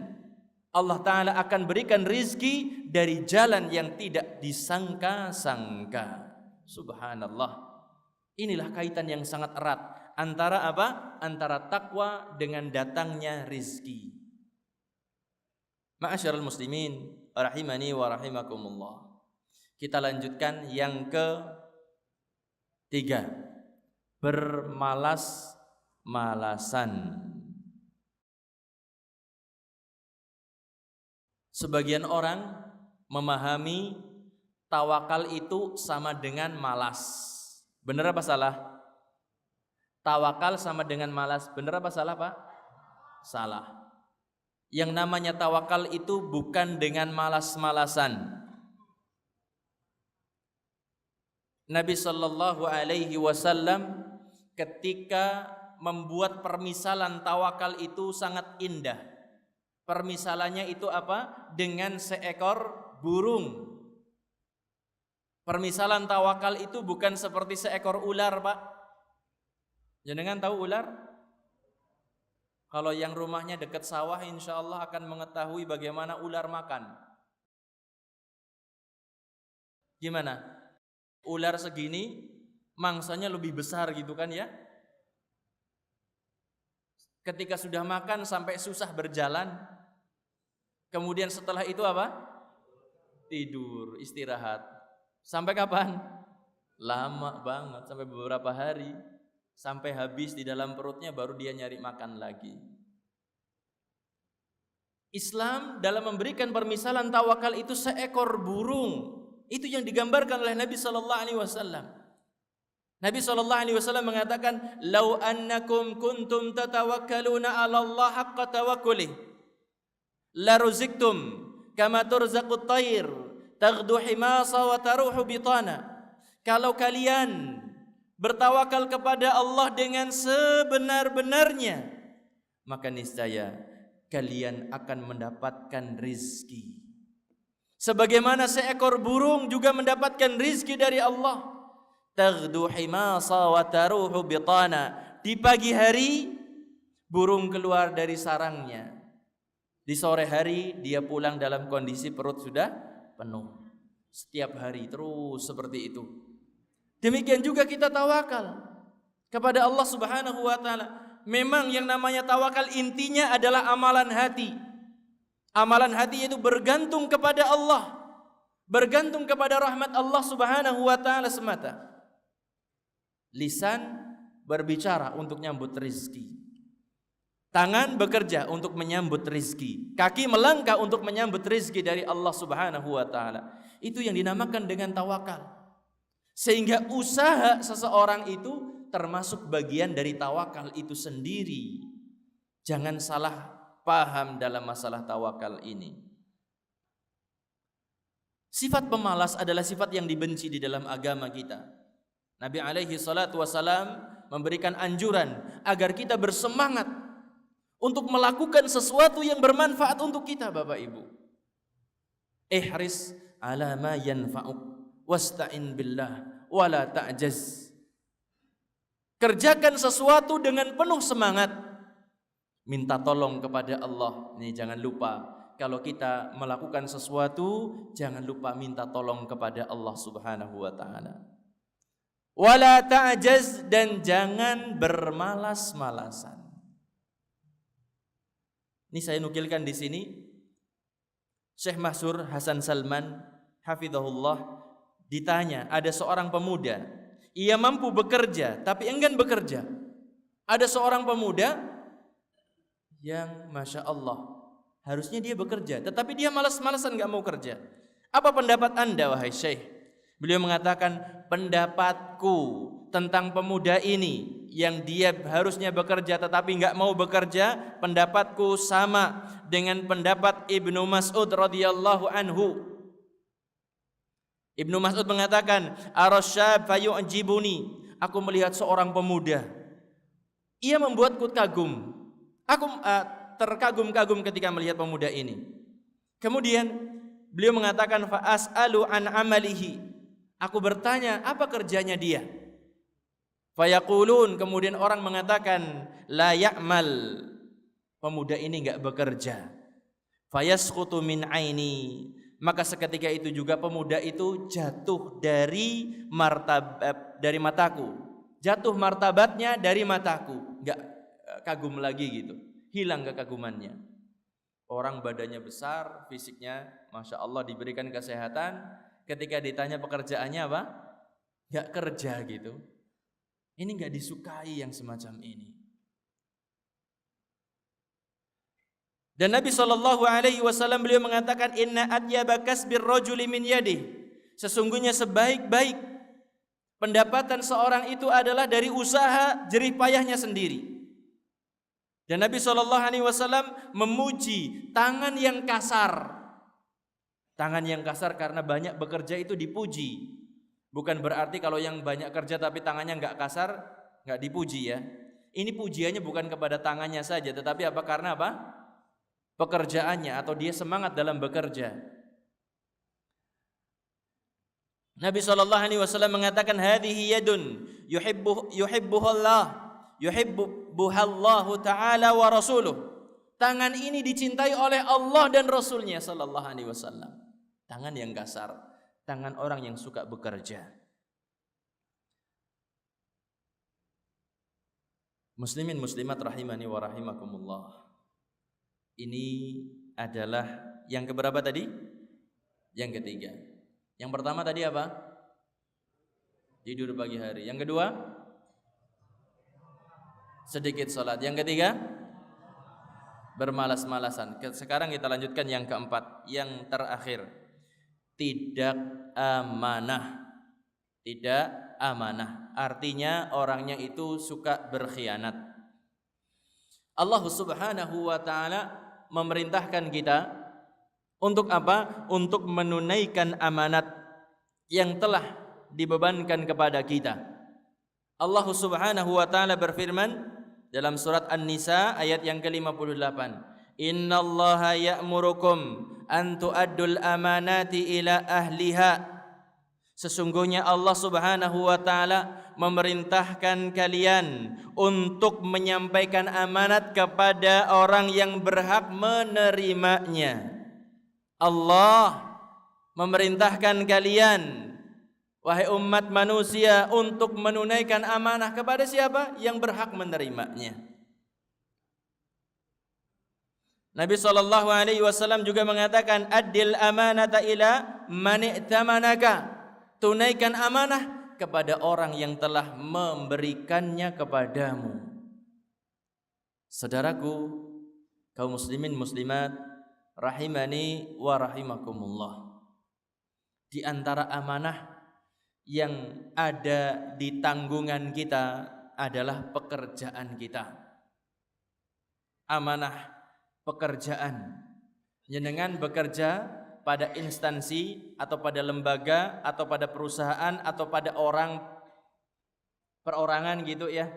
[SPEAKER 1] Allah Ta'ala akan berikan rizki dari jalan yang tidak disangka-sangka. Subhanallah. Inilah kaitan yang sangat erat antara apa? Antara takwa dengan datangnya rizki. Ma'asyiral muslimin rahimani wa rahimakumullah. Kita lanjutkan yang ketiga, bermalas-malasan. Sebagian orang memahami tawakal itu sama dengan malas. Benar apa salah? Tawakal sama dengan malas. Benar apa salah, Pak? Salah. Yang namanya tawakal itu bukan dengan malas-malasan. Nabi sallallahu alaihi wasallam ketika membuat permisalan tawakal itu sangat indah. Permisalannya itu apa? Dengan seekor burung. Permisalan tawakal itu bukan seperti seekor ular, Pak. Jenengan tahu ular? Kalau yang rumahnya dekat sawah, insya Allah akan mengetahui bagaimana ular makan. Gimana? Ular segini, mangsanya lebih besar gitu kan ya? Ketika sudah makan sampai susah berjalan, kemudian setelah itu apa? Tidur, istirahat. Sampai kapan? Lama banget, sampai beberapa hari. Sampai habis di dalam perutnya baru dia nyari makan lagi. Islam dalam memberikan permisalan tawakal itu seekor burung. Itu yang digambarkan oleh Nabi sallallahu alaihi wasallam. Nabi sallallahu alaihi wasallam mengatakan, "Lau annakum kuntum tatawakkaluna 'ala Allah haqqa tawakkulih, la ruziktum kama turzaqut tayr, taghdu himasa wa taruhu bitana." Kalau kalian bertawakal kepada Allah dengan sebenar-benarnya, maka niscaya kalian akan mendapatkan rizki. Sebagaimana seekor burung juga mendapatkan rizki dari Allah. Taghdu himasa wa taruhu bitana. Di pagi hari burung keluar dari sarangnya. Di sore hari dia pulang dalam kondisi perut sudah penuh. Setiap hari terus seperti itu. Demikian juga kita tawakal kepada Allah Subhanahu wa taala. Memang yang namanya tawakal intinya adalah amalan hati. Amalan hati itu bergantung kepada Allah, bergantung kepada rahmat Allah Subhanahu wa taala semata. Lisan berbicara untuk nyambut rizki. Tangan bekerja untuk menyambut rizki. Kaki melangkah untuk menyambut rizki dari Allah Subhanahu wa taala. Itu yang dinamakan dengan tawakal. Sehingga usaha seseorang itu termasuk bagian dari tawakal itu sendiri. Jangan salah paham dalam masalah tawakal ini. Sifat pemalas adalah sifat yang dibenci di dalam agama kita. Nabi alaihi salatu wasalam memberikan anjuran agar kita bersemangat untuk melakukan sesuatu yang bermanfaat untuk kita, Bapak Ibu. Ihris ala ma yanfa'uk wasta'in billah wala ta'jaz. Kerjakan sesuatu dengan penuh semangat, minta tolong kepada Allah. Ini jangan lupa, kalau kita melakukan sesuatu jangan lupa minta tolong kepada Allah Subhanahu wa taala. Wala ta'jaz, dan jangan bermalas-malasan. Ini saya nukilkan di sini. Syekh Masyhur Hasan Salman hafizahullah ditanya, ada seorang pemuda, ia mampu bekerja tapi enggan bekerja. Ada seorang pemuda yang Masya Allah harusnya dia bekerja, tetapi dia malas-malasan gak mau kerja. Apa pendapat anda wahai Syekh? Beliau mengatakan, pendapatku tentang pemuda ini yang dia harusnya bekerja tetapi gak mau bekerja, pendapatku sama dengan pendapat Ibnu Mas'ud radhiyallahu anhu. Ibnu Mas'ud mengatakan, arasyab fayu'jibuni, aku melihat seorang pemuda, ia membuatku kagum.
[SPEAKER 2] terkagum-kagum ketika melihat pemuda ini. Kemudian beliau mengatakan fa as'alu an amalihi. Aku bertanya apa kerjanya dia. Fayaqulun, kemudian orang mengatakan la ya'mal. Pemuda ini enggak bekerja. Fayasqutu min aini. Maka seketika itu juga pemuda itu jatuh dari mataku. Jatuh martabatnya dari mataku. Enggak kagum lagi gitu. Hilang kekagumannya. Orang badannya besar, fisiknya Masya Allah diberikan kesehatan. Ketika ditanya pekerjaannya apa? Enggak kerja gitu. Ini enggak disukai yang semacam ini. Dan Nabi SAW beliau mengatakan inna atyaba kasbir rajuli min yadih. Sesungguhnya sebaik-baik pendapatan seorang itu adalah dari usaha jerih payahnya sendiri. Dan Nabi SAW memuji tangan yang kasar. Tangan yang kasar karena banyak bekerja itu dipuji. Bukan berarti kalau yang banyak kerja tapi tangannya enggak kasar, enggak dipuji ya. Ini pujiannya bukan kepada tangannya saja, tetapi apa karena apa? Pekerjaannya atau dia semangat dalam bekerja. Nabi SAW mengatakan hadhihi yadun yuhibbuhallahu ta'ala wa rasuluh. Tangan ini dicintai oleh Allah dan Rasulnya sallallahu alaihi wasallam. Tangan yang kasar, tangan orang yang suka bekerja. Muslimin muslimat rahimani wa rahimakumullah. Ini adalah yang keberapa tadi? Yang ketiga. Yang pertama tadi apa? Tidur pagi hari. Yang kedua? Sedikit salat. Yang ketiga? Bermalas-malasan. Sekarang kita lanjutkan yang keempat, yang terakhir. Tidak amanah. Tidak amanah. Artinya orangnya itu suka berkhianat. Allah Subhanahu wa taala memerintahkan kita untuk apa? Untuk menunaikan amanat yang telah dibebankan kepada kita. Allah Subhanahu wa taala berfirman dalam surat An-Nisa ayat yang ke-58. Innallaha ya'murukum an tu'addul amanati ila ahliha. Sesungguhnya Allah Subhanahu wa taala memerintahkan kalian untuk menyampaikan amanat kepada orang yang berhak menerimanya. Allah memerintahkan kalian, wahai umat manusia, untuk menunaikan amanah kepada siapa? Yang berhak menerimanya. Nabi SAW juga mengatakan, Addil amanata ila man i'tamanaka. Tunaikan amanah kepada orang yang telah memberikannya kepadamu. Saudaraku, kaum muslimin muslimat rahimani wa rahimakumullah. Di antara amanah yang ada di tanggungan kita adalah pekerjaan kita. Amanah pekerjaan. Jenengan bekerja pada instansi atau pada lembaga atau pada perusahaan atau pada orang perorangan gitu ya.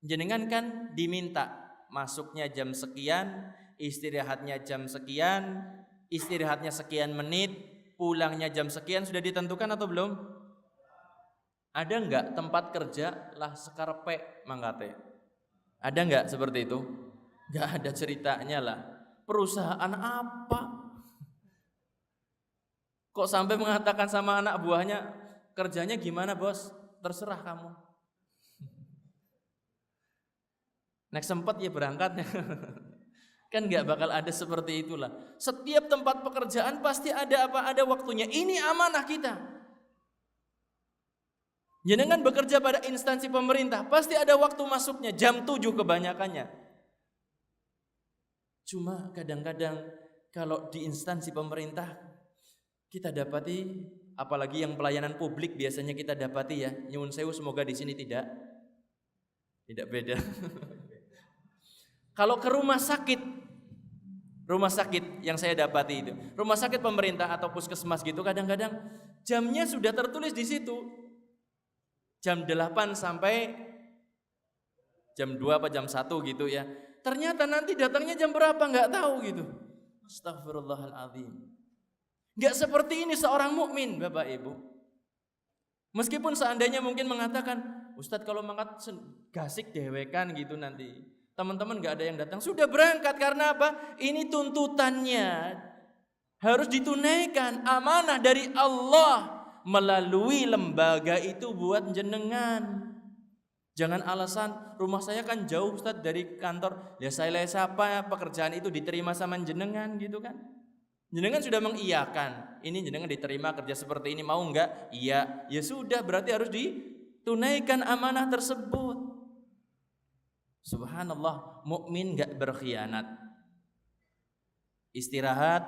[SPEAKER 2] Jenengan kan diminta masuknya jam sekian, istirahatnya jam sekian, istirahatnya sekian menit, pulangnya jam sekian, sudah ditentukan atau belum? Ada enggak tempat kerja lah sekarepe mangkate? Ada enggak seperti itu? Enggak ada ceritanya lah. Perusahaan apa? Kok sampai mengatakan sama anak buahnya, kerjanya gimana bos? Terserah kamu. Next sempat ya berangkat. Kan nggak bakal ada seperti itulah. Setiap tempat pekerjaan pasti ada apa? Ada waktunya. Ini amanah kita. Jenengan bekerja pada instansi pemerintah, pasti ada waktu masuknya, jam 7 kebanyakannya. Cuma kadang-kadang kalau di instansi pemerintah kita dapati, apalagi yang pelayanan publik biasanya kita dapati ya, nyuwun sewu semoga di sini tidak beda. Kalau ke rumah sakit yang saya dapati itu, rumah sakit pemerintah atau puskesmas gitu, kadang-kadang jamnya sudah tertulis di situ, jam 8 sampai jam 2 apa jam 1 gitu ya. ternyata nanti datangnya jam berapa nggak tahu gitu. Astagfirullahaladzim. Nggak seperti ini seorang mukmin, Bapak Ibu. Meskipun seandainya mungkin mengatakan, Ustadz kalau mangkat gasik dewekan gitu nanti, teman-teman nggak ada yang datang, sudah berangkat karena apa? Ini tuntutannya harus ditunaikan, amanah dari Allah melalui lembaga itu buat jenengan. Jangan alasan rumah saya kan jauh Ustadz dari kantor, ya saya siapa pekerjaan itu diterima sama jenengan gitu kan? Jenengan sudah mengiyakan, ini jenengan diterima kerja seperti ini, mau enggak? Iya, ya sudah, berarti harus ditunaikan amanah tersebut. Subhanallah, mukmin enggak berkhianat. Istirahat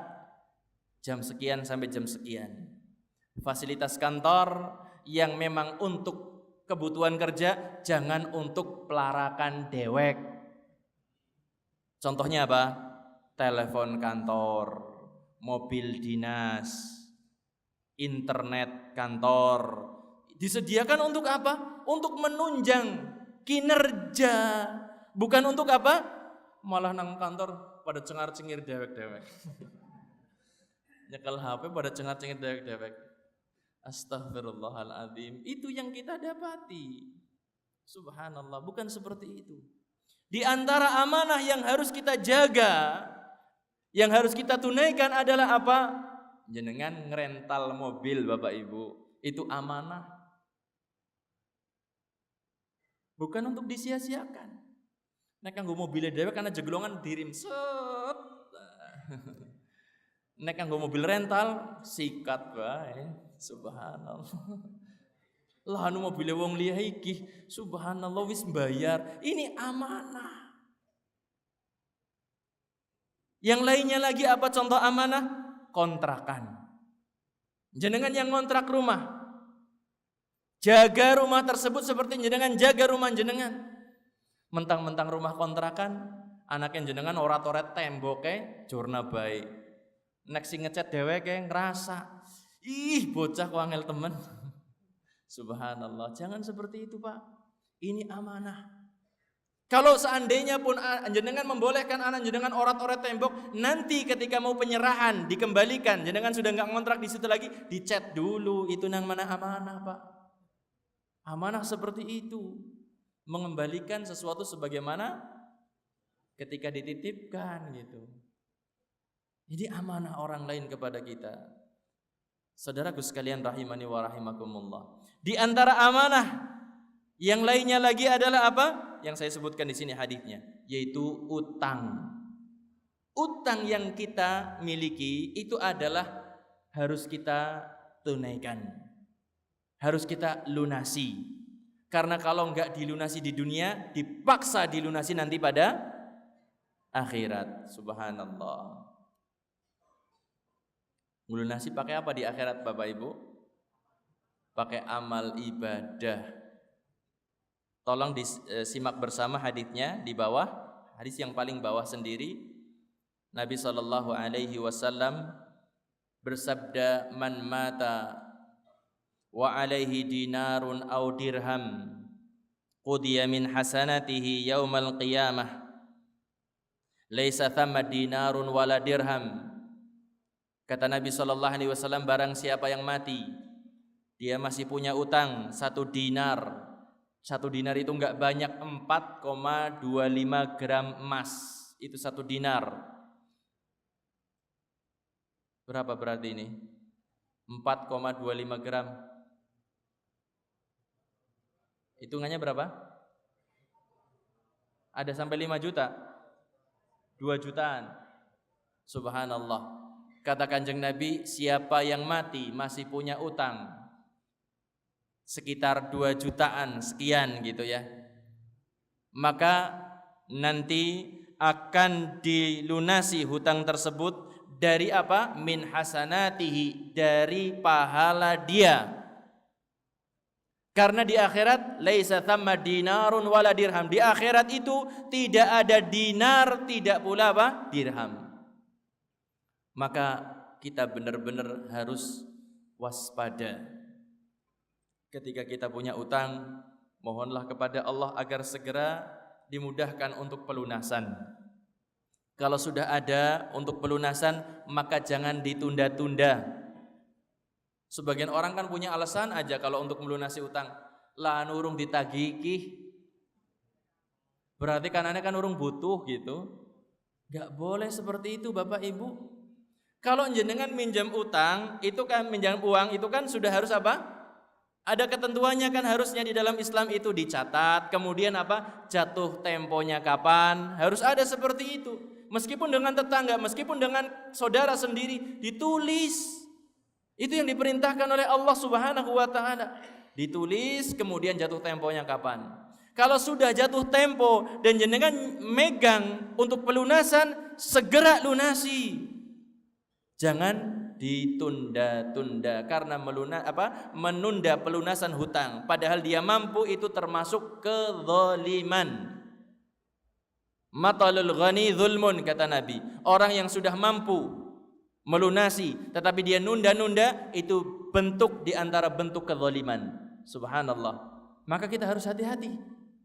[SPEAKER 2] jam sekian sampai jam sekian. Fasilitas kantor yang memang untuk kebutuhan kerja, jangan untuk pelarakan dewek. Contohnya apa? Telepon kantor, mobil dinas, internet kantor. Disediakan untuk apa? Untuk menunjang kinerja. Bukan untuk apa? Malah nang kantor pada cengar-cengir dewek-dewek. Nyekel HP pada cengar-cengir dewek-dewek. Astaghfirullahaladzim. Itu yang kita dapati. Subhanallah, bukan seperti itu. Di antara amanah yang harus kita jaga, yang harus kita tunaikan adalah apa? Jenengan ngerental mobil Bapak Ibu, itu amanah. Bukan untuk disia-siakan. Nek kanggo mobil dhewe karena jeglongan dirim set. Nek kanggo mobil rental sikat bae. Subhanallah. Lah anu mobil wong liya iki, subhanallah wis bayar. Ini amanah. Yang lainnya lagi apa contoh amanah? Kontrakan. Jenengan yang ngontrak rumah, jaga rumah tersebut seperti jenengan jaga rumah jenengan. Mentang-mentang rumah kontrakan, anaknya jenengan ora-toret temboke jurna baik. Nek sing ngecat dheweke ngrasa, ih bocah kok angel temen. Subhanallah, jangan seperti itu Pak. Ini amanah. Kalau seandainya pun jenengan membolehkan anak jenengan orat-orat tembok, nanti ketika mau penyerahan dikembalikan, jenengan sudah nggak ngontrak di situ lagi, dicat dulu. Itu nang mana amanah Pak? Amanah seperti itu, mengembalikan sesuatu sebagaimana ketika dititipkan gitu. Jadi amanah orang lain kepada kita. Saudaraku sekalian rahimani wa rahimakumullah. Di antara amanah yang lainnya lagi adalah apa? Yang saya sebutkan di sini hadisnya, yaitu utang. Utang yang kita miliki itu adalah harus kita tunaikan. Harus kita lunasi. Karena kalau enggak dilunasi di dunia, dipaksa dilunasi nanti pada akhirat. Subhanallah. Melunasi pakai apa di akhirat Bapak Ibu? Pakai amal ibadah. Tolong disimak bersama hadisnya di bawah, hadis yang paling bawah sendiri. Nabi SAW bersabda, "Man mata wa alaihi dinarun aw dirham qudiya min hasanatihi yaumal qiyamah laisa thamma dinarun wala dirham." Kata Nabi SAW, barang siapa yang mati, dia masih punya utang 1 dinar. 1 dinar itu enggak banyak, 4,25 gram emas. Itu 1 dinar. Berapa berarti ini? 4,25 gram. Hitungannya berapa? Ada sampai 5 juta? 2 jutaan. Subhanallah. Kata Kanjeng Nabi, siapa yang mati masih punya utang sekitar 2 jutaan sekian gitu ya, maka nanti akan dilunasi hutang tersebut dari apa? Min hasanatihi, dari pahala dia. Karena di akhirat laisa thamma dinarun wala dirham. Di akhirat itu tidak ada dinar, tidak pula apa? Dirham. Maka kita benar-benar harus waspada. Ketika kita punya utang, mohonlah kepada Allah agar segera dimudahkan untuk pelunasan. Kalau sudah ada untuk pelunasan, maka jangan ditunda-tunda. Sebagian orang kan punya alasan aja kalau untuk melunasi utang. Lah nurung ditagih, berarti kanannya kan urung butuh gitu. Gak boleh seperti itu Bapak Ibu. Kalau jenengan minjam utang, itu kan minjam uang, itu kan sudah harus apa? Ada ketentuannya kan, harusnya di dalam Islam itu dicatat. Kemudian apa? Jatuh temponya kapan? Harus ada seperti itu. Meskipun dengan tetangga, meskipun dengan saudara sendiri, ditulis. Itu yang diperintahkan oleh Allah Subhanahu wa taala. Ditulis, kemudian jatuh temponya kapan. Kalau sudah jatuh tempo dan jenengan megang untuk pelunasan, segera lunasi. Jangan ditunda-tunda karena menunda pelunasan hutang padahal dia mampu, itu termasuk kezaliman. Matalul ghani zulmun, kata Nabi. Orang yang sudah mampu melunasi tetapi dia nunda-nunda, itu bentuk di antara bentuk kezaliman. Subhanallah. Maka kita harus hati-hati.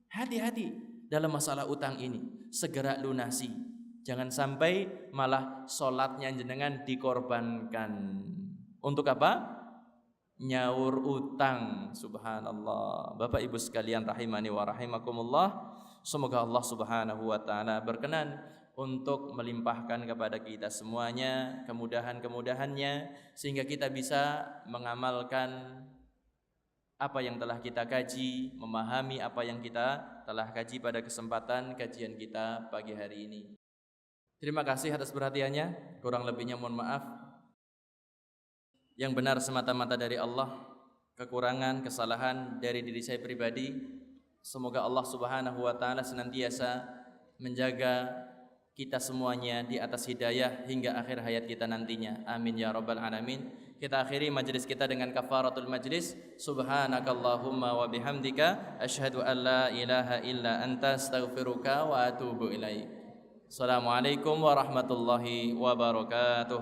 [SPEAKER 2] Hati-hati dalam masalah utang ini. Segera lunasi. Jangan sampai malah sholatnya jenengan dikorbankan. Untuk apa? Nyaur utang. Subhanallah. Bapak Ibu sekalian rahimani wa rahimakumullah, semoga Allah Subhanahu wa taala berkenan untuk melimpahkan kepada kita semuanya kemudahan-kemudahannya, sehingga kita bisa mengamalkan apa yang telah kita kaji, memahami apa yang kita telah kaji pada kesempatan kajian kita pagi hari ini. Terima kasih atas perhatiannya, kurang lebihnya mohon maaf. Yang benar semata-mata dari Allah, kekurangan, kesalahan dari diri saya pribadi. Semoga Allah Subhanahu wa taala senantiasa menjaga kita semuanya di atas hidayah hingga akhir hayat kita nantinya. Amin ya rabbal alamin. Kita akhiri majelis kita dengan kafaratul majlis. Subhanakallahumma wa bihamdika asyhadu an la ilaha illa anta astaghfiruka wa atubu ilaik. Assalamualaikum warahmatullahi wabarakatuh.